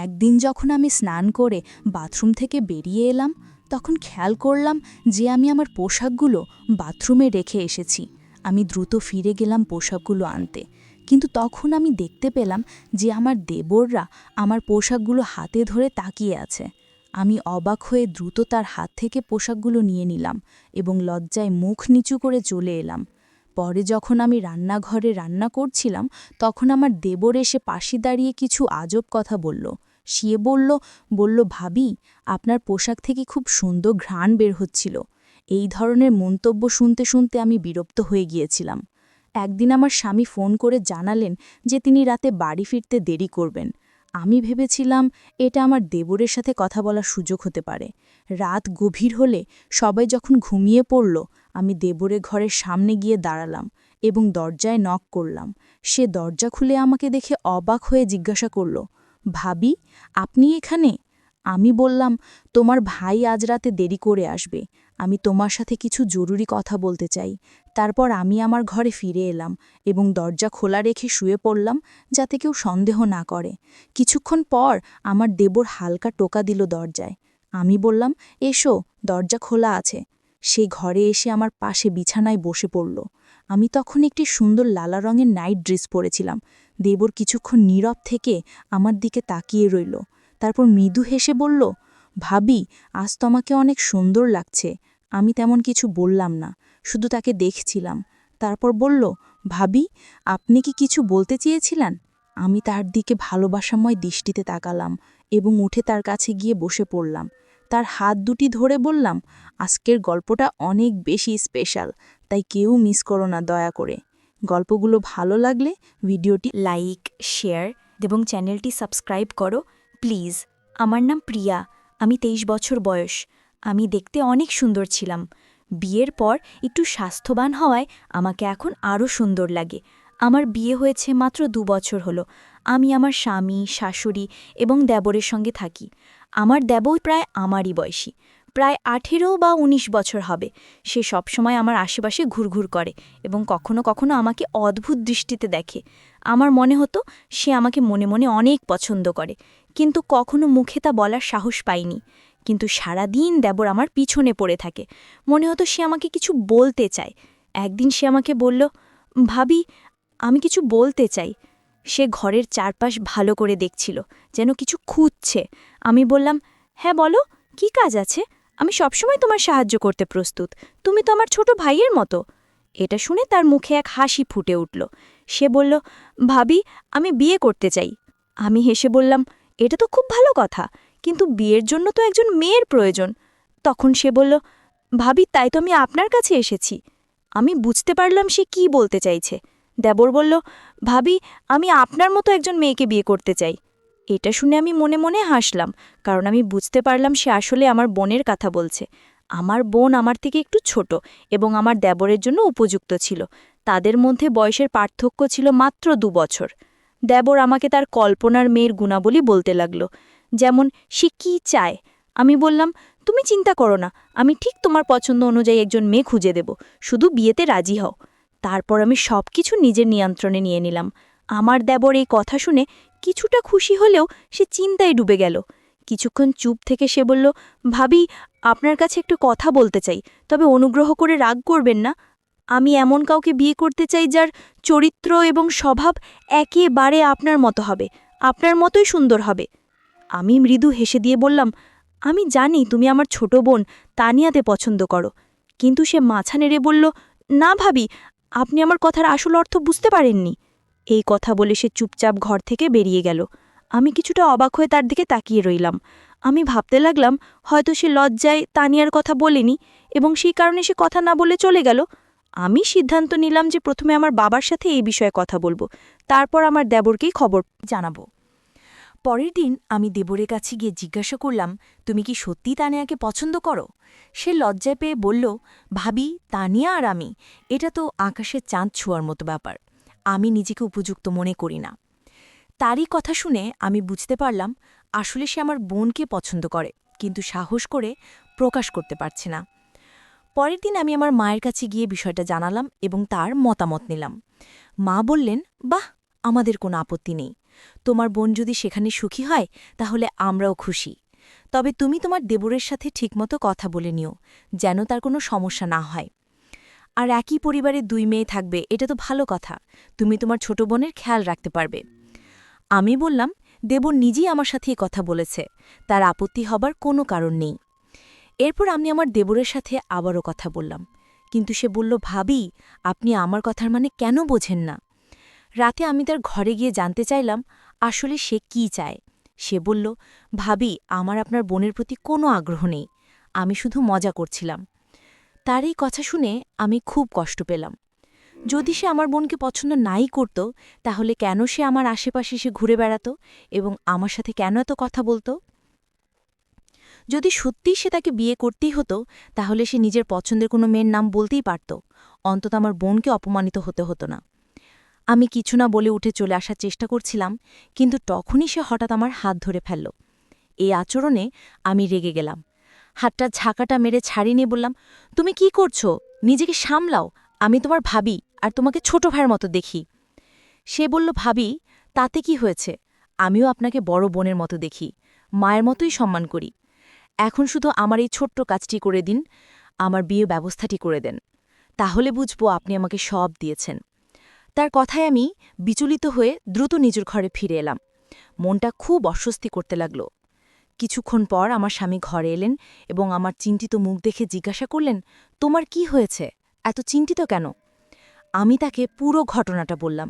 একদিন যখন আমি স্নান করে বাথরুম থেকে বেরিয়ে এলাম তখন খেয়াল করলাম যে আমি আমার পোশাকগুলো বাথরুমে রেখে এসেছি। আমি দ্রুত ফিরে গেলাম পোশাকগুলো আনতে, কিন্তু তখন আমি দেখতে পেলাম যে আমার দেবররা আমার পোশাকগুলো হাতে ধরে তাকিয়ে আছে। আমি অবাক হয়ে দ্রুত তার হাত থেকে পোশাকগুলো নিয়ে নিলাম এবং লজ্জায় মুখ নিচু করে চলে এলাম। পরে যখন আমি রান্নাঘরে রান্না করছিলাম তখন আমার দেবর এসে পাশে দাঁড়িয়ে কিছু আজব কথা বলল। সে বলল, ভাবি, আপনার পোশাক থেকে খুব সুন্দর ঘ্রাণ বের হচ্ছিল। এই ধরনের মন্তব্য শুনতে শুনতে আমি বিরক্ত হয়ে গিয়েছিলাম। একদিন আমার স্বামী ফোন করে জানালেন যে তিনি রাতে বাড়ি ফিরতে দেরি করবেন। আমি ভেবেছিলাম এটা আমার দেবরের সাথে কথা বলার সুযোগ হতে পারে। রাত গভীর হলে সবাই যখন ঘুমিয়ে পড়ল, আমি দেবরের ঘরের সামনে গিয়ে দাঁড়ালাম এবং দরজায় নক করলাম। সে দরজা খুলে আমাকে দেখে অবাক হয়ে জিজ্ঞাসা করল, ভাবি, আপনি এখানে? আমি বললাম, তোমার ভাই আজ রাতে দেরি করে আসবে, আমি তোমার সাথে কিছু জরুরি কথা বলতে চাই। তারপর আমি আমার ঘরে ফিরে এলাম এবং দরজা খোলা রেখে শুয়ে পড়লাম যাতে কেউ সন্দেহ না করে। কিছুক্ষণ পর আমার দেবর হালকা টোকা দিল দরজায়। আমি বললাম, এসো, দরজা খোলা আছে। সে ঘরে এসে আমার পাশে বিছানায় বসে পড়ল। আমি তখন একটি সুন্দর লালা রঙের নাইট ড্রেস পরেছিলাম। দেবর কিছুক্ষণ নীরব থেকে আমার দিকে তাকিয়ে রইল। তারপর মৃদু হেসে বলল, ভাবি, আজ তোমাকে অনেক সুন্দর লাগছে। আমি তেমন কিছু বললাম না, শুধু তাকে দেখছিলাম। তারপর বলল, ভাবি, আপনি কি কিছু বলতে চেয়েছিলেন? আমি তার দিকে ভালোবাসাময় দৃষ্টিতে তাকালাম এবং উঠে তার কাছে গিয়ে বসে পড়লাম। তার হাত দুটি ধরে বললাম, আজকের গল্পটা অনেক বেশি স্পেশাল, তাই কেউ মিস করো না দয়া করে। গল্পগুলো ভালো লাগলে ভিডিওটি লাইক, শেয়ার এবং চ্যানেলটি সাবস্ক্রাইব করো প্লিজ। আমার নাম প্রিয়া, আমি 23 বছর বয়স। আমি দেখতে অনেক সুন্দর ছিলাম। বিয়ের পর একটু স্বাস্থ্যবান হওয়ায় আমাকে এখন আরও সুন্দর লাগে। আমার বিয়ে হয়েছে মাত্র 2 বছর হলো। আমি আমার স্বামী, শাশুড়ি এবং দেবরের সঙ্গে থাকি। আমার দেবর প্রায় আমারই বয়সী, প্রায় 18 বা 19 বছর হবে। সে সবসময় আমার আশেপাশে ঘুরঘুর করে এবং কখনো কখনো আমাকে অদ্ভুত দৃষ্টিতে দেখে। আমার মনে হতো সে আমাকে মনে মনে অনেক পছন্দ করে, কিন্তু কখনো মুখে তা বলার সাহস পাইনি। কিন্তু সারাদিন দেবর আমার পিছনে পড়ে থাকে। মনে হতো সে আমাকে কিছু বলতে চায়। একদিন সে আমাকে বলল, ভাবি, আমি কিছু বলতে চাই। সে ঘরের চারপাশ ভালো করে দেখছিল, যেন কিছু খুঁজছে। আমি বললাম, হ্যাঁ বলো, কি কাজ আছে? আমি সবসময় তোমার সাহায্য করতে প্রস্তুত। তুমি তো আমার ছোট ভাইয়ের মতো। এটা শুনে তার মুখে এক হাসি ফুটে উঠল। সে বলল, ভাবি, আমি বিয়ে করতে চাই। আমি হেসে বললাম, এটা তো খুব ভালো কথা, কিন্তু বিয়ের জন্য তো একজন মেয়ের প্রয়োজন। তখন সে বলল, ভাবি, তাই তো আমি আপনার কাছে এসেছি। আমি বুঝতে পারলাম সে কি বলতে চাইছে। দেবর বলল, ভাবি, আমি আপনার মতো একজন মেয়েকে বিয়ে করতে চাই। এটা শুনে আমি মনে মনে হাসলাম, কারণ আমি বুঝতে পারলাম সে আসলে আমার বোনের কথা বলছে। আমার বোন আমার থেকে একটু ছোট এবং আমার দেবরের জন্য উপযুক্ত ছিল। তাদের মধ্যে বয়সের পার্থক্য ছিল মাত্র 2 বছর। দেবর আমাকে তার কল্পনার মেয়ের গুণাবলী বলতে লাগল, যেমন সে কী চায়। আমি বললাম, তুমি চিন্তা করো না, আমি ঠিক তোমার পছন্দ অনুযায়ী একজন মেয়ে খুঁজে দেব, শুধু বিয়েতে রাজি হও। তারপর আমি সব কিছু নিজের নিয়ন্ত্রণে নিয়ে নিলাম। আমার দেবর এই কথা শুনে কিছুটা খুশি হলেও সে চিন্তায় ডুবে গেল। কিছুক্ষণ চুপ থেকে সে বলল, ভাবি, আপনার কাছে একটু কথা বলতে চাই, তবে অনুগ্রহ করে রাগ করবেন না। আমি এমন কাউকে বিয়ে করতে চাই যার চরিত্র এবং স্বভাব একেবারে আপনার মতো হবে, আপনার মতোই সুন্দর হবে। আমি মৃদু হেসে দিয়ে বললাম, আমি জানি তুমি আমার ছোট বোন তানিয়াতে পছন্দ করো। কিন্তু সে মাথা নেড়ে বলল, না ভাবি, আপনি আমার কথার আসল অর্থ বুঝতে পারেননি। এই কথা বলে সে চুপচাপ ঘর থেকে বেরিয়ে গেল। আমি কিছুটা অবাক হয়ে তার দিকে তাকিয়ে রইলাম। আমি ভাবতে লাগলাম, হয়তো সে লজ্জায় তানিয়ার কথা বলেনি এবং সেই কারণে সে কথা না বলে চলে গেল। আমি সিদ্ধান্ত নিলাম যে প্রথমে আমার বাবার সাথে এই বিষয়ে কথা বলবো, তারপর আমার দেবরকেই খবর জানাবো। পরের দিন আমি দেবরের কাছে গিয়ে জিজ্ঞাসা করলাম, তুমি কি সত্যি তানিয়াকে পছন্দ করো? সে লজ্জায় পেয়ে বলল, ভাবি, তানিয়া আর আমি, এটা তো আকাশের চাঁদ ছোঁয়ার মতো ব্যাপার। আমি নিজেকে উপযুক্ত মনে করি না। তারই কথা শুনে আমি বুঝতে পারলাম আসলে সে আমার বোনকে পছন্দ করে, কিন্তু সাহস করে প্রকাশ করতে পারছে না। পরের দিন আমি আমার মায়ের কাছে গিয়ে বিষয়টা জানালাম এবং তার মতামত নিলাম। মা বললেন, বাহ, আমাদের কোনো আপত্তি নেই। তোমার বোন যদি সেখানে সুখী হয় তাহলে আমরাও খুশি। তবে তুমি তোমার দেবরের সাথে ঠিকমতো কথা বলে নিও, যেন তার কোনো সমস্যা না হয়। আর একই পরিবারে 2 মেয়ে থাকবে, এটা তো ভালো কথা। তুমি তোমার ছোট বোনের খেয়াল রাখতে পারবে। আমি বললাম, দেবর নিজেই আমার সাথে এই কথা বলেছে, তার আপত্তি হবার কোনো কারণ নেই। এরপর আমি আমার দেবরের সাথে আবারও কথা বললাম, কিন্তু সে বলল, ভাবি, আপনি আমার কথার মানে কেন বোঝেন না? রাতে আমি তার ঘরে গিয়ে জানতে চাইলাম আসলে সে কি চায়। সে বলল, ভাবি, আমার আপনার বোনের প্রতি কোনো আগ্রহ নেই, আমি শুধু মজা করছিলাম। তার এই কথা শুনে আমি খুব কষ্ট পেলাম। যদি সে আমার বোনকে পছন্দ নাই করত, তাহলে কেন সে আমার আশেপাশে এসে ঘুরে বেড়াত এবং আমার সাথে কেন এত কথা বলত? যদি সত্যিই সে তাকে বিয়ে করতেই হতো, তাহলে সে নিজের পছন্দের কোনো মেয়ের নাম বলতেই পারত, অন্তত আমার বোনকে অপমানিত হতে হতো না। আমি কিছু না বলে উঠে চলে আসার চেষ্টা করছিলাম, কিন্তু তখনই সে হঠাৎ আমার হাত ধরে ফেলল। এই আচরণে আমি রেগে গেলাম। হাতটা ঝাঁকাটা মেরে ছাড়িয়ে নিয়ে বললাম, তুমি কি করছো? নিজেকে সামলাও, আমি তোমার ভাবি আর তোমাকে ছোট ভাইয়ের মতো দেখি। সে বলল, ভাবি, তাতে কি হয়েছে? আমিও আপনাকে বড় বোনের মতো দেখি, মায়ের মতোই সম্মান করি। এখন শুধু আমার এই ছোট্ট কাজটি করে দিন, আমার বিয়ে ব্যবস্থাটি করে দেন, তাহলে বুঝবো আপনি আমাকে সব দিয়েছেন। তার কথায় আমি বিচলিত হয়ে দ্রুত নিজের ঘরে ফিরে এলাম। মনটা খুব অস্বস্তি করতে লাগল। কিছুক্ষণ পর আমার স্বামী ঘরে এলেন এবং আমার চিন্তিত মুখ দেখে জিজ্ঞাসা করলেন, তোমার কি হয়েছে, এত চিন্তিত কেন? আমি তাকে পুরো ঘটনাটা বললাম,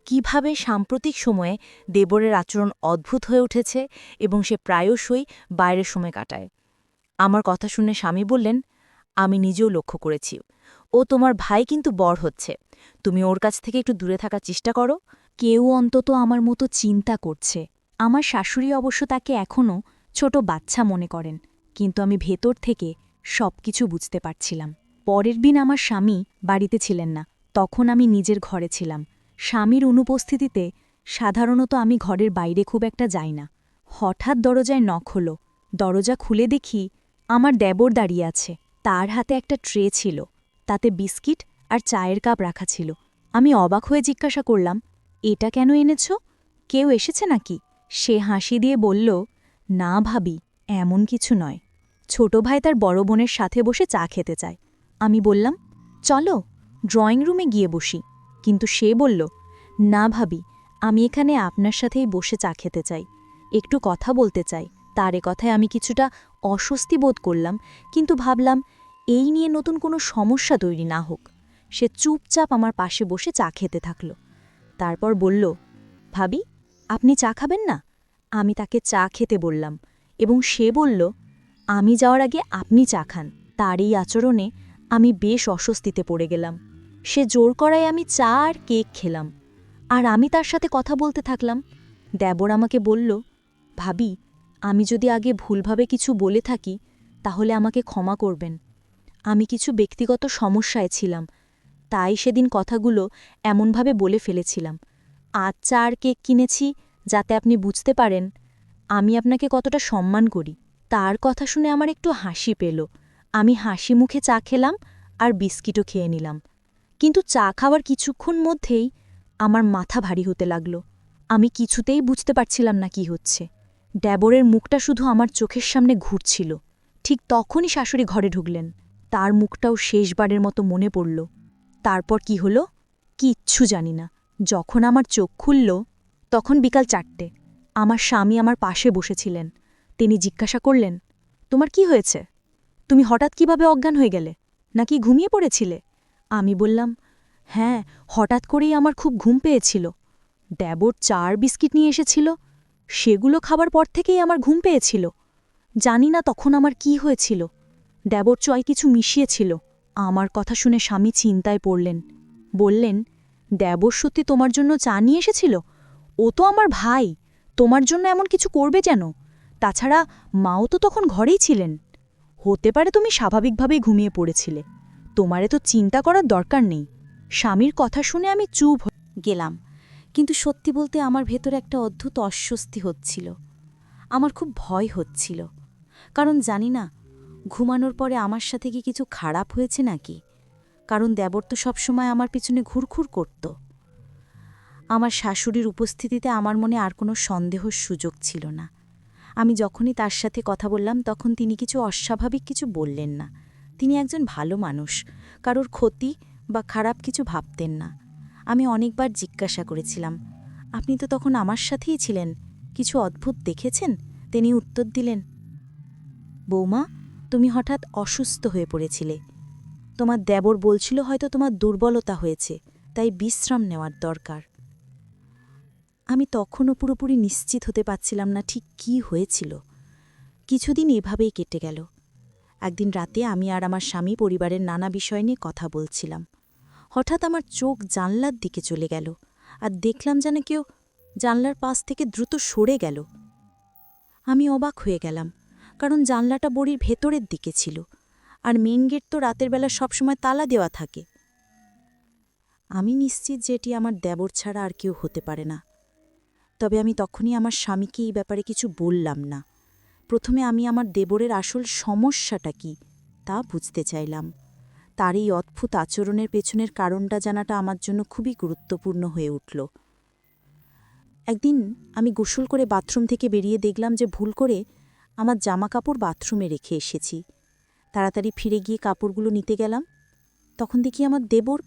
কিভাবে সাম্প্রতিক সময়ে দেবরের আচরণ অদ্ভুত হয়ে উঠেছে এবং সে প্রায়শই বাইরের সময় কাটায়। আমার কথা শুনে স্বামী বললেন, আমি নিজেও লক্ষ্য করেছি, ও তোমার ভাই কিন্তু বড় হচ্ছে, তুমি ওর কাছ থেকে একটু দূরে থাকার চেষ্টা করো। কেউ অন্তত আমার মতো চিন্তা করছে। আমার শাশুড়ি অবশ্য তাকে এখনও ছোট বাচ্চা মনে করেন, কিন্তু আমি ভেতর থেকে সবকিছু বুঝতে পারছিলাম। পরের দিন আমার স্বামী বাড়িতে ছিলেন না, তখন আমি নিজের ঘরে ছিলাম। স্বামীর অনুপস্থিতিতে সাধারণত আমি ঘরের বাইরে খুব একটা যাই না। হঠাৎ দরজায় নখ হলো। দরজা খুলে দেখি আমার দেবর দাঁড়িয়ে আছে। তার হাতে একটা ট্রে ছিল, তাতে বিস্কিট আর চায়ের কাপ রাখা ছিল। আমি অবাক হয়ে জিজ্ঞাসা করলাম, এটা কেন এনেছ? কেউ এসেছে নাকি? সে হাসি দিয়ে বলল, না ভাবি, এমন কিছু নয়। ছোট ভাই তার বড় বোনের সাথে বসে চা খেতে চায়। আমি বললাম, চলো ড্রয়িং রুমে গিয়ে বসি। কিন্তু সে বলল, না ভাবি, আমি এখানে আপনার সাথেই বসে চা খেতে চাই, একটু কথা বলতে চাই। তার এ কথায় আমি কিছুটা অস্বস্তি বোধ করলাম, কিন্তু ভাবলাম এই নিয়ে নতুন কোনো সমস্যা তৈরি না হোক। সে চুপচাপ আমার পাশে বসে চা খেতে থাকল। তারপর বলল, ভাবি, আপনি চা খাবেন না? আমি তাকে চা খেতে বললাম এবং সে বলল, আমি যাওয়ার আগে আপনি চা খান। তার এই আচরণে আমি বেশ অস্বস্তিতে পড়ে গেলাম। সে জোর করায় আমি চা আর কেক খেলাম, আর আমি তার সাথে কথা বলতে থাকলাম। দেবর আমাকে বলল, ভাবি, আমি যদি আগে ভুলভাবে কিছু বলে থাকি তাহলে আমাকে ক্ষমা করবেন। আমি কিছু ব্যক্তিগত সমস্যায় ছিলাম, তাই সেদিন কথাগুলো এমনভাবে বলে ফেলেছিলাম। আজ চা আর কেক কিনেছি যাতে আপনি বুঝতে পারেন আমি আপনাকে কতটা সম্মান করি। তার কথা শুনে আমার একটু হাসি পেল। আমি হাসি মুখে চা খেলাম আর বিস্কিটও খেয়ে নিলাম। কিন্তু চা খাওয়ার কিছুক্ষণ মধ্যেই আমার মাথা ভারী হতে লাগল। আমি কিছুতেই বুঝতে পারছিলাম না কি হচ্ছে। ড্যাবরের মুখটা শুধু আমার চোখের সামনে ঘুরছিল। ঠিক তখনই শাশুড়ি ঘরে ঢুকলেন। তার মুখটাও শেষবারের মতো মনে পড়ল। তারপর কি হলো কিচ্ছু জানি না। যখন আমার চোখ খুলল তখন বিকাল 4টে। আমার স্বামী আমার পাশে বসেছিলেন। তিনি জিজ্ঞাসা করলেন, তোমার কি হয়েছে? তুমি হঠাৎ কিভাবে অজ্ঞান হয়ে গেলে? নাকি ঘুমিয়ে পড়েছিলে? আমি বললাম, হ্যাঁ, হঠাৎ করেই আমার খুব ঘুম পেয়েছিল। দেবর 4 বিস্কিট নিয়ে এসেছিল, সেগুলো খাবার পর থেকেই আমার ঘুম পেয়েছিল। জানি না তখন আমার কি হয়েছিল। দেবর চয় কিছু মিশিয়েছিল। আমার কথা শুনে স্বামী চিন্তায় পড়লেন। বললেন, দেবর সত্যি তোমার জন্য চা নিয়ে এসেছিল? ও তো আমার ভাই, তোমার জন্য এমন কিছু করবে যেন? তাছাড়া মাও তো তখন ঘরেই ছিলেন। হতে পারে তুমি স্বাভাবিকভাবেই ঘুমিয়ে পড়েছিলে, তোমারে তো চিন্তা করার দরকার নেই। স্বামীর কথা শুনে আমি চুপ হয়ে গেলাম, কিন্তু সত্যি বলতে আমার ভেতরে একটা অদ্ভুত অস্বস্তি হচ্ছিল। আমার খুব ভয় হচ্ছিল, কারণ জানি না ঘুমানোর পরে আমার সাথে কি কিছু খারাপ হয়েছে নাকি। কারণ দেবর তো সবসময় আমার পিছনে ঘুরঘুর করত। আমার শাশুড়ির উপস্থিতিতে আমার মনে আর কোনো সন্দেহর সুযোগ ছিল না। আমি যখনই তার সাথে কথা বললাম তখন তিনি কিছু অস্বাভাবিক কিছু বললেন না। তিনি একজন ভালো মানুষ, কারোর ক্ষতি বা খারাপ কিছু ভাবতেন না। আমি অনেকবার জিজ্ঞাসা করেছিলাম, আপনি তো তখন আমার সাথেই ছিলেন, কিছু অদ্ভুত দেখেছেন? তিনি উত্তর দিলেন, বৌমা, তুমি হঠাৎ অসুস্থ হয়ে পড়েছিলে। তোমার দেবর বলছিল হয়তো তোমার দুর্বলতা হয়েছে, তাই বিশ্রাম নেওয়ার দরকার। আমি তখনও পুরোপুরি নিশ্চিত হতে পারছিলাম না ঠিক কী হয়েছিল। কিছুদিন এভাবেই কেটে গেল। একদিন রাতে আমি আর আমার স্বামী পরিবারের নানা বিষয় নিয়ে কথা বলছিলাম। হঠাৎ আমার চোখ জানলার দিকে চলে গেল, আর দেখলাম যেন কেউ জানলার পাশ থেকে দ্রুত সরে গেল। আমি অবাক হয়ে গেলাম, কারণ জানলাটা বাড়ির ভেতরের দিকে ছিল, আর মেন গেট তো রাতের বেলা সবসময় তালা দেওয়া থাকে। আমি নিশ্চিত যে এটি আমার দেবর ছাড়া আর কেউ হতে পারে না। তবে আমি তখনই আমার স্বামীকে এই ব্যাপারে কিছু বললাম না। প্রথমে আমি আমার দেবরের আসল সমস্যাটা কি তা বুঝতে চাইলাম। তার এই অদ্ভুত আচরণের পেছনের কারণটা জানাটা আমার জন্য খুবই গুরুত্বপূর্ণ হয়ে উঠল। একদিন আমি গোসল করে বাথরুম থেকে বেরিয়ে দেখলাম যে ভুল করে আমার জামাকাপড় বাথরুমে রেখে এসেছি। তাড়াতাড়ি ফিরে গিয়ে কাপড়গুলো নিতে গেলাম, তখন দেখি আমার দেবর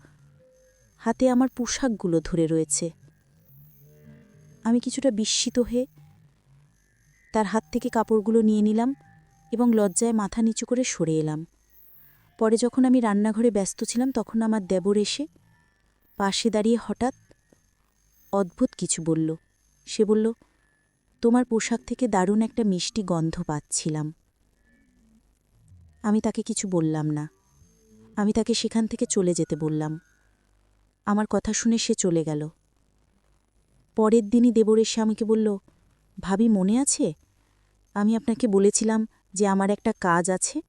হাতে আমার পোশাকগুলো ধরে রয়েছে। আমি কিছুটা বিস্মিত হয়ে তার হাত থেকে কাপড়গুলো নিয়ে নিলাম এবং লজ্জায় মাথা নিচু করে সরে এলাম। পরে যখন আমি রান্নাঘরে ব্যস্ত ছিলাম তখন আমার দেবর এসে পাশে দাঁড়িয়ে হঠাৎ অদ্ভুত কিছু বলল। সে বলল, তোমার পোশাক থেকে দারুণ একটা মিষ্টি গন্ধ পাচ্ছিলাম। আমি তাকে কিছু বললাম না। আমি তাকে সেখান থেকে চলে যেতে বললাম। আমার কথা শুনে সে চলে গেল। পরের দিনই দেবর এসে আমাকে বলল, ভাবি, মনে আছে আমি আপনাকে বলেছিলাম যে আমার একটা কাজ আছে?